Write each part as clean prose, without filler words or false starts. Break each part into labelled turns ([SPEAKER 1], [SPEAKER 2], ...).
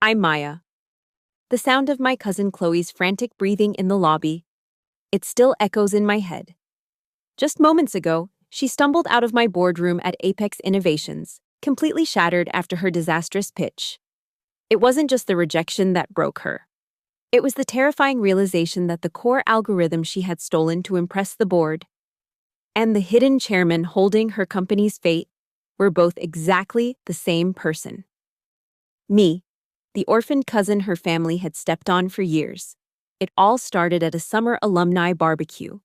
[SPEAKER 1] I'm Maya. The sound of my cousin Chloe's frantic breathing in the lobby, it still echoes in my head. Just moments ago, she stumbled out of my boardroom at Apex Innovations, completely shattered after her disastrous pitch. It wasn't just the rejection that broke her. It was the terrifying realization that the core algorithm she had stolen to impress the board and the hidden chairman holding her company's fate were both exactly the same person. Me, the orphaned cousin her family had stepped on for years. It all started at a summer alumni barbecue.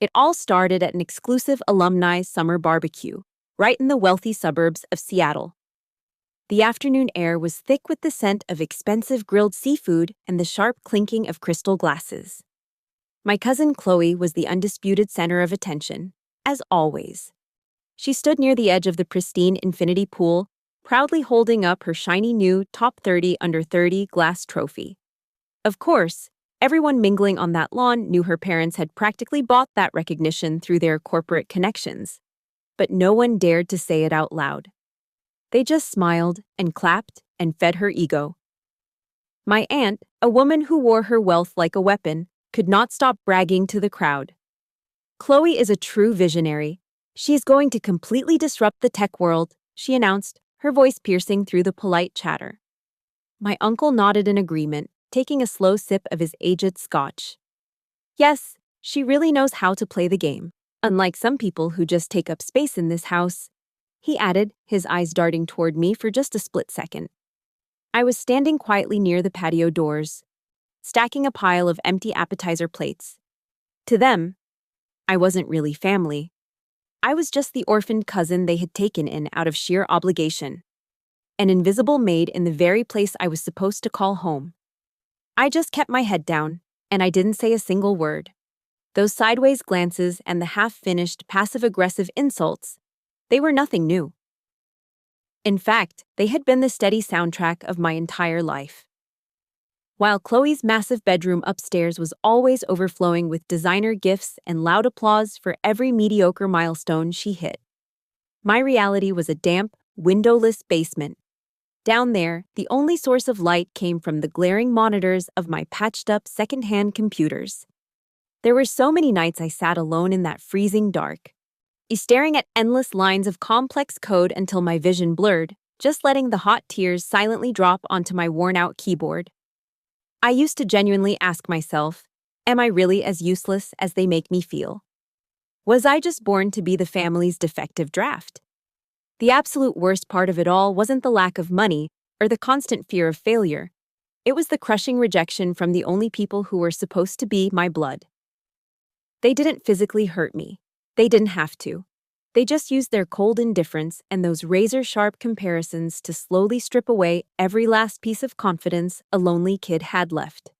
[SPEAKER 1] It all started at an exclusive alumni summer barbecue, right in the wealthy suburbs of Seattle. The afternoon air was thick with the scent of expensive grilled seafood and the sharp clinking of crystal glasses. My cousin Chloe was the undisputed center of attention, as always. She stood near the edge of the pristine infinity pool, proudly holding up her shiny new top 30 under 30 glass trophy. Of course, everyone mingling on that lawn knew her parents had practically bought that recognition through their corporate connections. But no one dared to say it out loud. They just smiled and clapped and fed her ego. My aunt, a woman who wore her wealth like a weapon, could not stop bragging to the crowd. Chloe is a true visionary. She's going to completely disrupt the tech world, she announced, her voice piercing through the polite chatter. My uncle nodded in agreement, taking a slow sip of his aged scotch. Yes, she really knows how to play the game, unlike some people who just take up space in this house, he added, his eyes darting toward me for just a split second. I was standing quietly near the patio doors, stacking a pile of empty appetizer plates. To them, I wasn't really family. I was just the orphaned cousin they had taken in out of sheer obligation. An invisible maid in the very place I was supposed to call home. I just kept my head down, and I didn't say a single word. Those sideways glances and the half-finished, passive-aggressive insults, they were nothing new. In fact, they had been the steady soundtrack of my entire life. While Chloe's massive bedroom upstairs was always overflowing with designer gifts and loud applause for every mediocre milestone she hit, my reality was a damp, windowless basement. Down there, the only source of light came from the glaring monitors of my patched-up second-hand computers. There were so many nights I sat alone in that freezing dark, staring at endless lines of complex code until my vision blurred, just letting the hot tears silently drop onto my worn-out keyboard. I used to genuinely ask myself, am I really as useless as they make me feel? Was I just born to be the family's defective draft? The absolute worst part of it all wasn't the lack of money or the constant fear of failure. It was the crushing rejection from the only people who were supposed to be my blood. They didn't physically hurt me. They didn't have to. They just used their cold indifference and those razor-sharp comparisons to slowly strip away every last piece of confidence a lonely kid had left.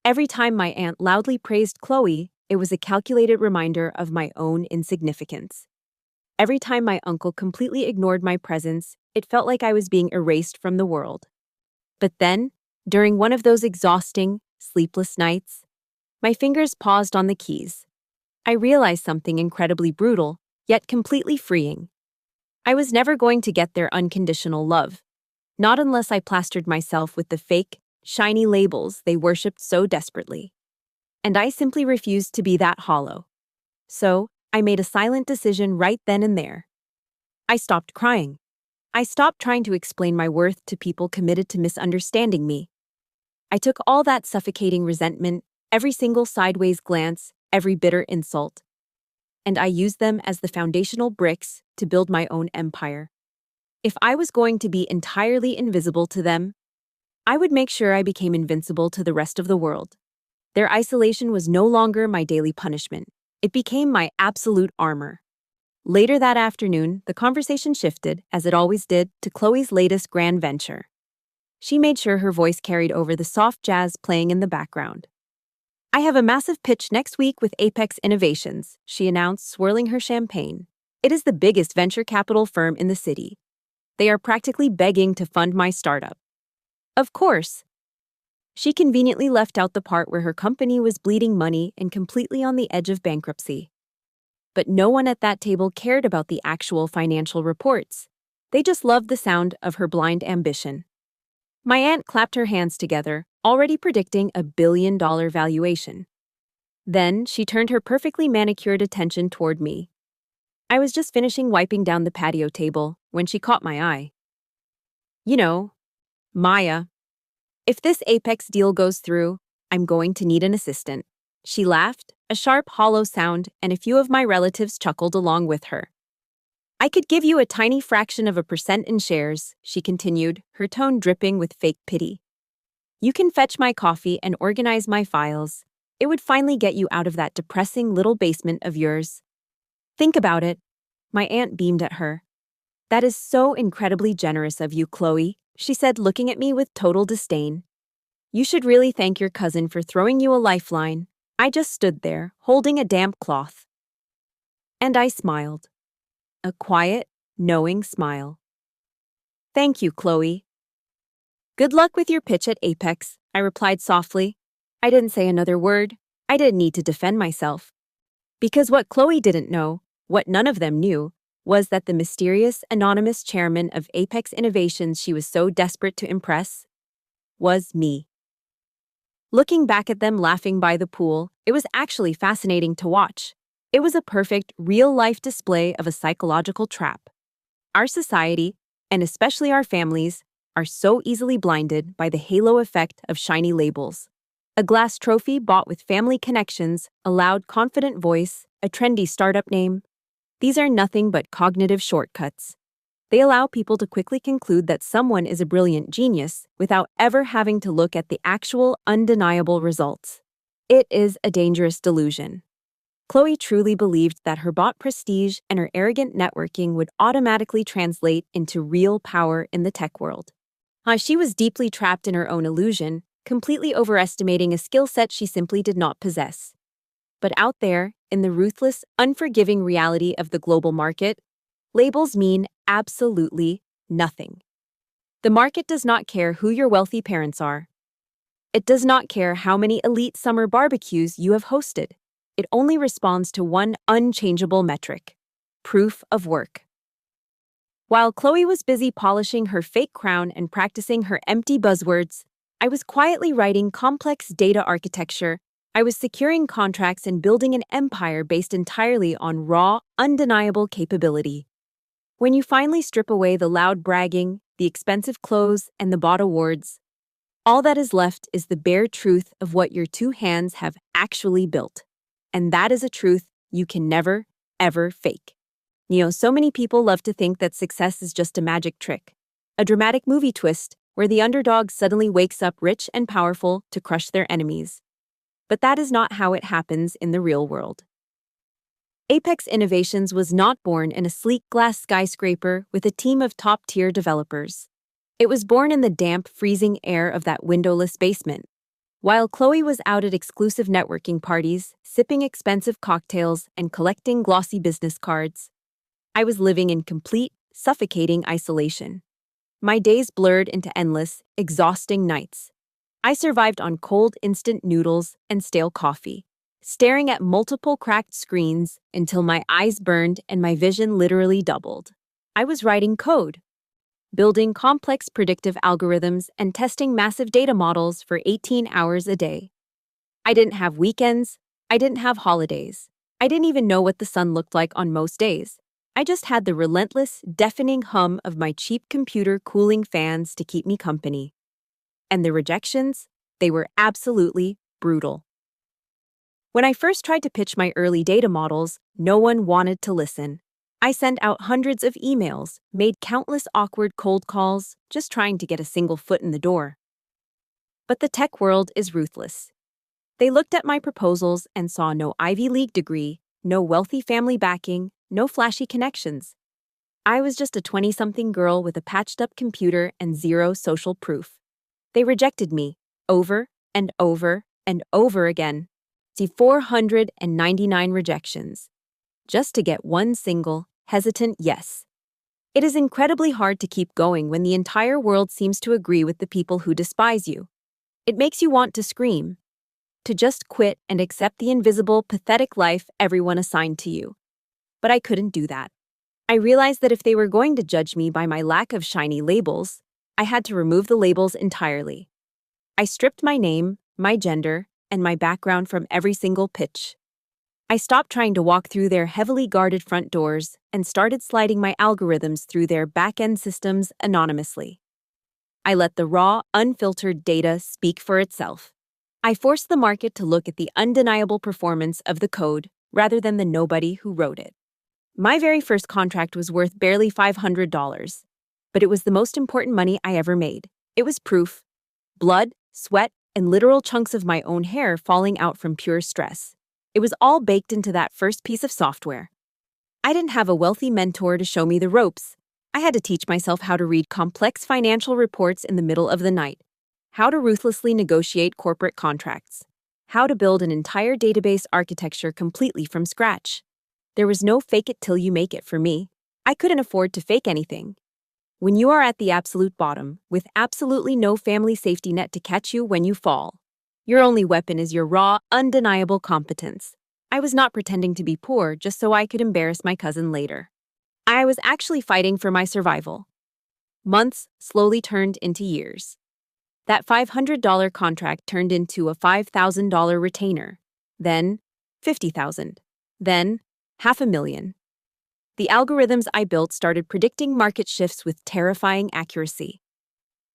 [SPEAKER 1] Every time my aunt loudly praised Chloe, it was a calculated reminder of my own insignificance. Every time my uncle completely ignored my presence, it felt like I was being erased from the world. But then, during one of those exhausting, sleepless nights, my fingers paused on the keys. I realized something incredibly brutal, yet completely freeing. I was never going to get their unconditional love, not unless I plastered myself with the fake, shiny labels they worshipped so desperately. And I simply refused to be that hollow. So, I made a silent decision right then and there. I stopped crying. I stopped trying to explain my worth to people committed to misunderstanding me. I took all that suffocating resentment, every single sideways glance, every bitter insult, and I used them as the foundational bricks to build my own empire. If I was going to be entirely invisible to them, I would make sure I became invincible to the rest of the world. Their isolation was no longer my daily punishment. It became my absolute armor. Later that afternoon, the conversation shifted, as it always did, to Chloe's latest grand venture. She made sure her voice carried over the soft jazz playing in the background. I have a massive pitch next week with Apex Innovations, she announced, swirling her champagne. It is the biggest venture capital firm in the city. They are practically begging to fund my startup. Of course. She conveniently left out the part where her company was bleeding money and completely on the edge of bankruptcy. But no one at that table cared about the actual financial reports. They just loved the sound of her blind ambition. My aunt clapped her hands together, already predicting a billion-dollar valuation. Then she turned her perfectly manicured attention toward me. I was just finishing wiping down the patio table when she caught my eye. You know, Maya, if this Apex deal goes through, I'm going to need an assistant. She laughed, a sharp, hollow sound, and a few of my relatives chuckled along with her. I could give you a tiny fraction of a percent in shares, she continued, her tone dripping with fake pity. You can fetch my coffee and organize my files. It would finally get you out of that depressing little basement of yours. Think about it. My aunt beamed at her. That is so incredibly generous of you, Chloe, she said, looking at me with total disdain. You should really thank your cousin for throwing you a lifeline. I just stood there, holding a damp cloth. And I smiled. A quiet, knowing smile. Thank you, Chloe. Good luck with your pitch at Apex, I replied softly. I didn't say another word. I didn't need to defend myself. Because what Chloe didn't know, what none of them knew, was that the mysterious, anonymous chairman of Apex Innovations she was so desperate to impress was me. Looking back at them laughing by the pool, it was actually fascinating to watch. It was a perfect, real-life display of a psychological trap. Our society, and especially our families, are so easily blinded by the halo effect of shiny labels. A glass trophy bought with family connections, a loud, confident voice, a trendy startup name. These are nothing but cognitive shortcuts. They allow people to quickly conclude that someone is a brilliant genius without ever having to look at the actual, undeniable results. It is a dangerous delusion. Chloe truly believed that her bought prestige and her arrogant networking would automatically translate into real power in the tech world. She was deeply trapped in her own illusion, completely overestimating a skill set she simply did not possess. But out there, in the ruthless, unforgiving reality of the global market, labels mean absolutely nothing. The market does not care who your wealthy parents are. It does not care how many elite summer barbecues you have hosted. It only responds to one unchangeable metric: proof of work. While Chloe was busy polishing her fake crown and practicing her empty buzzwords, I was quietly writing complex data architecture. I was securing contracts and building an empire based entirely on raw, undeniable capability. When you finally strip away the loud bragging, the expensive clothes, and the bought awards, all that is left is the bare truth of what your two hands have actually built. And that is a truth you can never, ever fake. So many people love to think that success is just a magic trick, a dramatic movie twist where the underdog suddenly wakes up rich and powerful to crush their enemies. But that is not how it happens in the real world. Apex Innovations was not born in a sleek glass skyscraper with a team of top-tier developers. It was born in the damp, freezing air of that windowless basement. While Chloe was out at exclusive networking parties, sipping expensive cocktails and collecting glossy business cards, I was living in complete, suffocating isolation. My days blurred into endless, exhausting nights. I survived on cold instant noodles and stale coffee, staring at multiple cracked screens until my eyes burned and my vision literally doubled. I was writing code, building complex predictive algorithms and testing massive data models for 18 hours a day. I didn't have weekends. I didn't have holidays. I didn't even know what the sun looked like on most days. I just had the relentless, deafening hum of my cheap computer cooling fans to keep me company. And the rejections, they were absolutely brutal. When I first tried to pitch my early data models, no one wanted to listen. I sent out hundreds of emails, made countless awkward cold calls, just trying to get a single foot in the door. But the tech world is ruthless. They looked at my proposals and saw no Ivy League degree, no wealthy family backing, no flashy connections. I was just a 20-something girl with a patched-up computer and zero social proof. They rejected me, over and over and over again. See 499 rejections, just to get one single, hesitant yes. It is incredibly hard to keep going when the entire world seems to agree with the people who despise you. It makes you want to scream, to just quit and accept the invisible, pathetic life everyone assigned to you. But I couldn't do that. I realized that if they were going to judge me by my lack of shiny labels, I had to remove the labels entirely. I stripped my name, my gender, and my background from every single pitch. I stopped trying to walk through their heavily guarded front doors and started sliding my algorithms through their back-end systems anonymously. I let the raw, unfiltered data speak for itself. I forced the market to look at the undeniable performance of the code rather than the nobody who wrote it. My very first contract was worth barely $500, but it was the most important money I ever made. It was proof. Blood, sweat, and literal chunks of my own hair falling out from pure stress. It was all baked into that first piece of software. I didn't have a wealthy mentor to show me the ropes. I had to teach myself how to read complex financial reports in the middle of the night, how to ruthlessly negotiate corporate contracts, how to build an entire database architecture completely from scratch. There was no fake it till you make it for me. I couldn't afford to fake anything. When you are at the absolute bottom, with absolutely no family safety net to catch you when you fall, your only weapon is your raw, undeniable competence. I was not pretending to be poor just so I could embarrass my cousin later. I was actually fighting for my survival. Months slowly turned into years. That $500 contract turned into a $5,000 retainer, then $50,000, then $500,000. The algorithms I built started predicting market shifts with terrifying accuracy.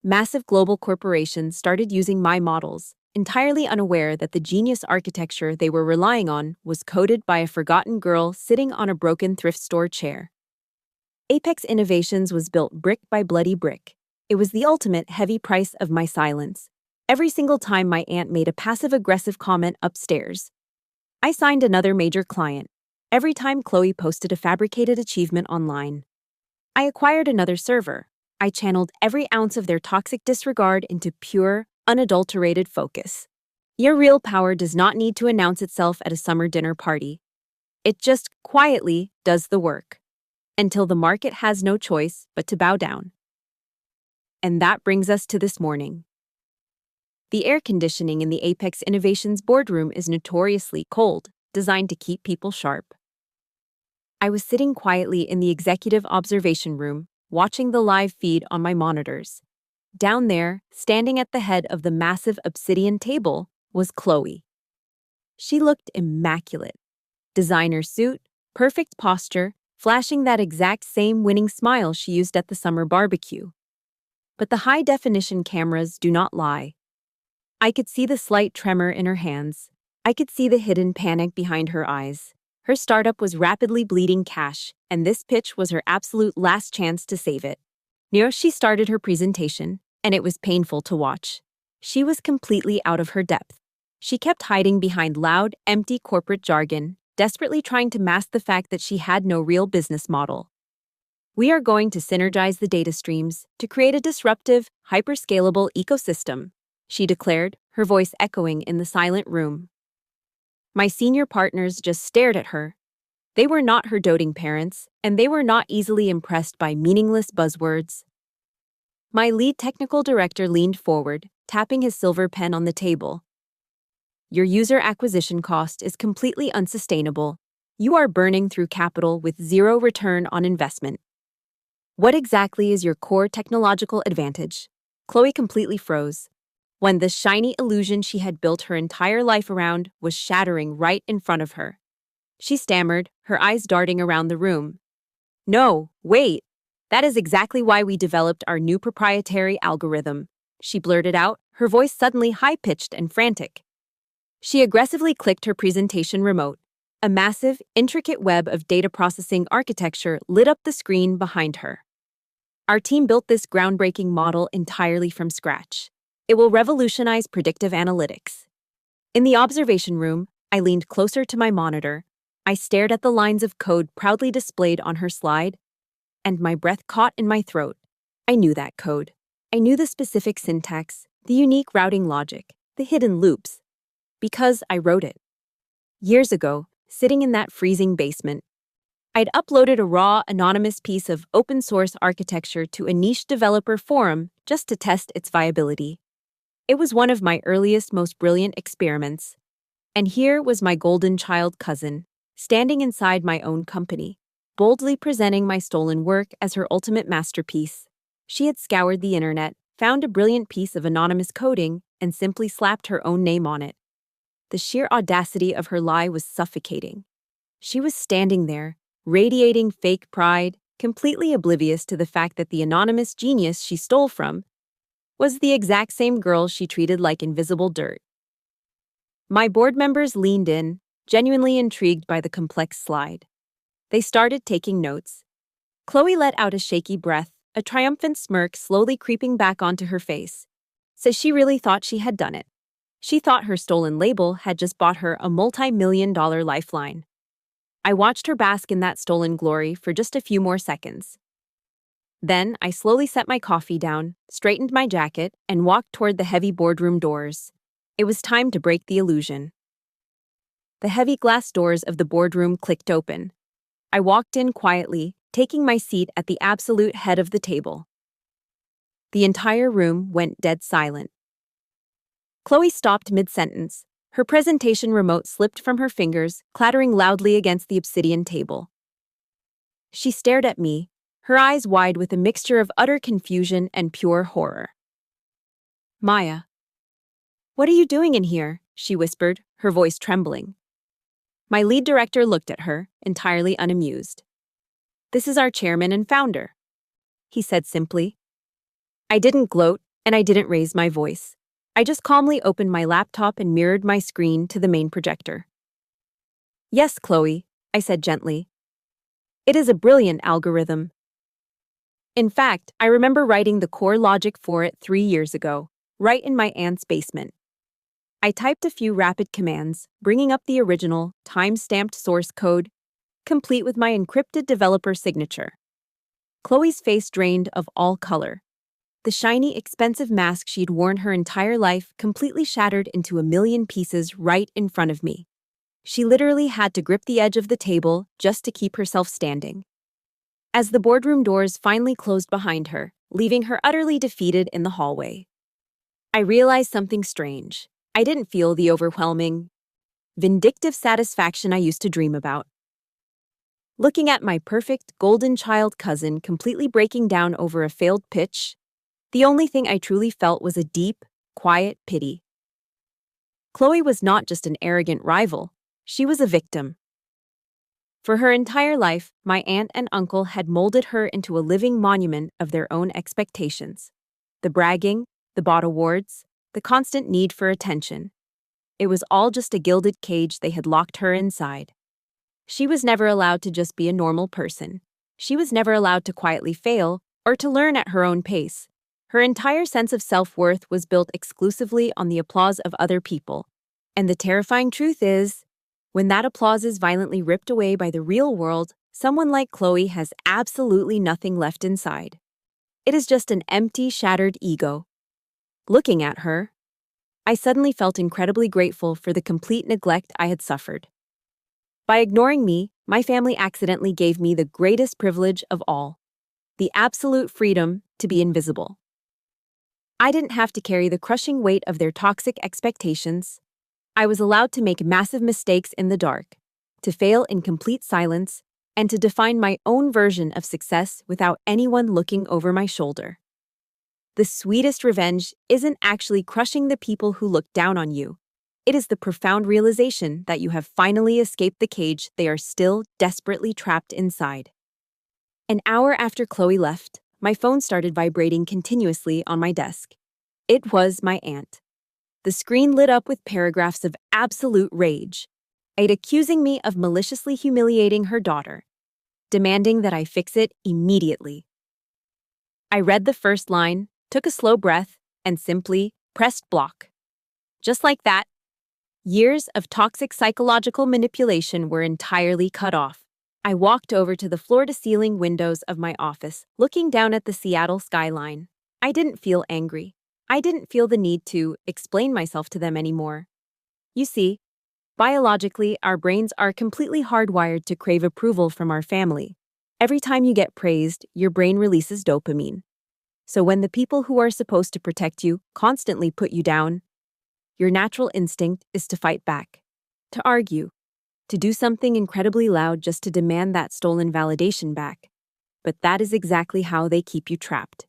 [SPEAKER 1] Massive global corporations started using my models, entirely unaware that the genius architecture they were relying on was coded by a forgotten girl sitting on a broken thrift store chair. Apex Innovations was built brick by bloody brick. It was the ultimate heavy price of my silence. Every single time my aunt made a passive-aggressive comment upstairs, I signed another major client. Every time Chloe posted a fabricated achievement online, I acquired another server. I channeled every ounce of their toxic disregard into pure, unadulterated focus. Your real power does not need to announce itself at a summer dinner party. It just quietly does the work, until the market has no choice but to bow down. And that brings us to this morning. The air conditioning in the Apex Innovations boardroom is notoriously cold, designed to keep people sharp. I was sitting quietly in the executive observation room, watching the live feed on my monitors. Down there, standing at the head of the massive obsidian table, was Chloe. She looked immaculate. Designer suit, perfect posture, flashing that exact same winning smile she used at the summer barbecue. But the high-definition cameras do not lie. I could see the slight tremor in her hands. I could see the hidden panic behind her eyes. Her startup was rapidly bleeding cash, and this pitch was her absolute last chance to save it. She started her presentation, and it was painful to watch. She was completely out of her depth. She kept hiding behind loud, empty corporate jargon, desperately trying to mask the fact that she had no real business model. We are going to synergize the data streams to create a disruptive, hyperscalable ecosystem, she declared, her voice echoing in the silent room. My senior partners just stared at her. They were not her doting parents, and they were not easily impressed by meaningless buzzwords. My lead technical director leaned forward, tapping his silver pen on the table. Your user acquisition cost is completely unsustainable. You are burning through capital with zero return on investment. What exactly is your core technological advantage? Chloe completely froze, when the shiny illusion she had built her entire life around was shattering right in front of her. She stammered, her eyes darting around the room. No, wait. That is exactly why we developed our new proprietary algorithm, she blurted out, her voice suddenly high-pitched and frantic. She aggressively clicked her presentation remote. A massive, intricate web of data processing architecture lit up the screen behind her. Our team built this groundbreaking model entirely from scratch. It will revolutionize predictive analytics. In the observation room, I leaned closer to my monitor. I stared at the lines of code proudly displayed on her slide, and my breath caught in my throat. I knew that code. I knew the specific syntax, the unique routing logic, the hidden loops, because I wrote it. Years ago, sitting in that freezing basement, I'd uploaded a raw, anonymous piece of open-source architecture to a niche developer forum just to test its viability. It was one of my earliest, most brilliant experiments. And here was my golden child cousin, standing inside my own company, boldly presenting my stolen work as her ultimate masterpiece. She had scoured the internet, found a brilliant piece of anonymous coding, and simply slapped her own name on it. The sheer audacity of her lie was suffocating. She was standing there, radiating fake pride, completely oblivious to the fact that the anonymous genius she stole from was the exact same girl she treated like invisible dirt. My board members leaned in, genuinely intrigued by the complex slide. They started taking notes. Chloe let out a shaky breath, a triumphant smirk slowly creeping back onto her face. So she really thought she had done it. She thought her stolen label had just bought her a multi-million-dollar lifeline. I watched her bask in that stolen glory for just a few more seconds. Then I slowly set my coffee down, straightened my jacket, and walked toward the heavy boardroom doors. It was time to break the illusion. The heavy glass doors of the boardroom clicked open. I walked in quietly, taking my seat at the absolute head of the table. The entire room went dead silent. Chloe stopped mid-sentence. Her presentation remote slipped from her fingers, clattering loudly against the obsidian table. She stared at me, her eyes wide with a mixture of utter confusion and pure horror. "Maya, what are you doing in here?" she whispered, her voice trembling. My lead director looked at her, entirely unamused. "This is our chairman and founder," he said simply. I didn't gloat, and I didn't raise my voice. I just calmly opened my laptop and mirrored my screen to the main projector. "Yes, Chloe," I said gently. "It is a brilliant algorithm. In fact, I remember writing the core logic for it 3 years ago, right in my aunt's basement. I typed a few rapid commands, bringing up the original, time-stamped source code, complete with my encrypted developer signature." Chloe's face drained of all color. The shiny, expensive mask she'd worn her entire life completely shattered into a million pieces right in front of me. She literally had to grip the edge of the table just to keep herself standing. As the boardroom doors finally closed behind her, leaving her utterly defeated in the hallway, I realized something strange. I didn't feel the overwhelming, vindictive satisfaction I used to dream about. Looking at my perfect, golden child cousin completely breaking down over a failed pitch, the only thing I truly felt was a deep, quiet pity. Chloe was not just an arrogant rival, she was a victim. For her entire life, my aunt and uncle had molded her into a living monument of their own expectations. The bragging, the bought awards, the constant need for attention. It was all just a gilded cage they had locked her inside. She was never allowed to just be a normal person. She was never allowed to quietly fail or to learn at her own pace. Her entire sense of self-worth was built exclusively on the applause of other people. And the terrifying truth is, when that applause is violently ripped away by the real world, someone like Chloe has absolutely nothing left inside. It is just an empty, shattered ego. Looking at her, I suddenly felt incredibly grateful for the complete neglect I had suffered. By ignoring me, my family accidentally gave me the greatest privilege of all, the absolute freedom to be invisible. I didn't have to carry the crushing weight of their toxic expectations. I was allowed to make massive mistakes in the dark, to fail in complete silence, and to define my own version of success without anyone looking over my shoulder. The sweetest revenge isn't actually crushing the people who look down on you. It is the profound realization that you have finally escaped the cage they are still desperately trapped inside. An hour after Chloe left, my phone started vibrating continuously on my desk. It was my aunt. The screen lit up with paragraphs of absolute rage, accusing me of maliciously humiliating her daughter, demanding that I fix it immediately. I read the first line, took a slow breath, and simply pressed block. Just like that, years of toxic psychological manipulation were entirely cut off. I walked over to the floor-to-ceiling windows of my office, looking down at the Seattle skyline. I didn't feel angry. I didn't feel the need to explain myself to them anymore. You see, biologically, our brains are completely hardwired to crave approval from our family. Every time you get praised, your brain releases dopamine. So when the people who are supposed to protect you constantly put you down, your natural instinct is to fight back, to argue, to do something incredibly loud just to demand that stolen validation back. But that is exactly how they keep you trapped.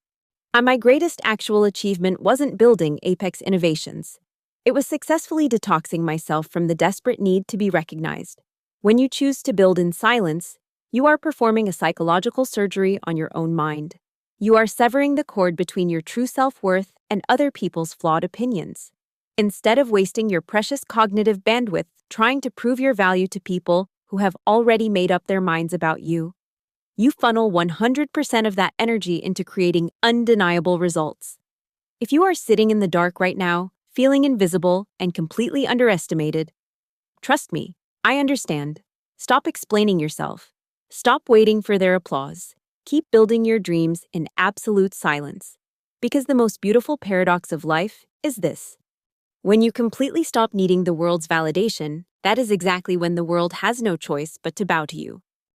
[SPEAKER 1] My greatest actual achievement wasn't building Apex innovations. It was successfully detoxing myself from the desperate need to be recognized. When you choose to build in silence, you are performing a psychological surgery on your own mind. You are severing the cord between your true self-worth and other people's flawed opinions. Instead of wasting your precious cognitive bandwidth trying to prove your value to people who have already made up their minds about you, you funnel 100% of that energy into creating undeniable results. If you are sitting in the dark right now, feeling invisible and completely underestimated, trust me, I understand. Stop explaining yourself. Stop waiting for their applause. Keep building your dreams in absolute silence. Because the most beautiful paradox of life is this. When you completely stop needing the world's validation, that is exactly when the world has no choice but to bow to you.